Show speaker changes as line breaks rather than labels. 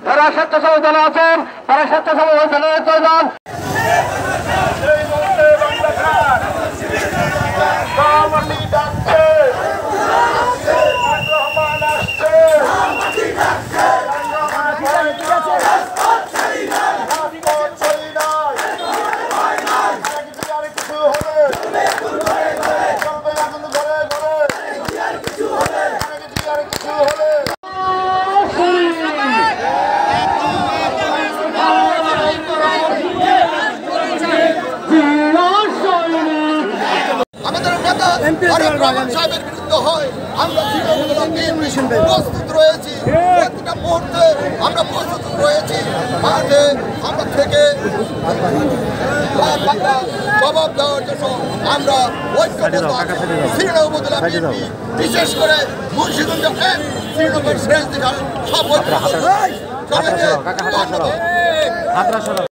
যারা স্বেচ্ছাসেবক দল আছেন তারা স্বেচ্ছাসেবক দলের প্রয়োজন।
সাহেবের বিরুদ্ধে হয় আমরা প্রস্তুত রয়েছি, প্রতিটা মুহূর্তে আমরা প্রস্তুত রয়েছি। মাঠে আমরা থেকে জবাব দেওয়ার জন্য আমরা ঐক্যবদ্ধ আছি। শ্রীনগর উপজেলা বিএনপি বিশেষ করে মুন্সিগঞ্জ শ্রীনগর শেষ দিঘার সব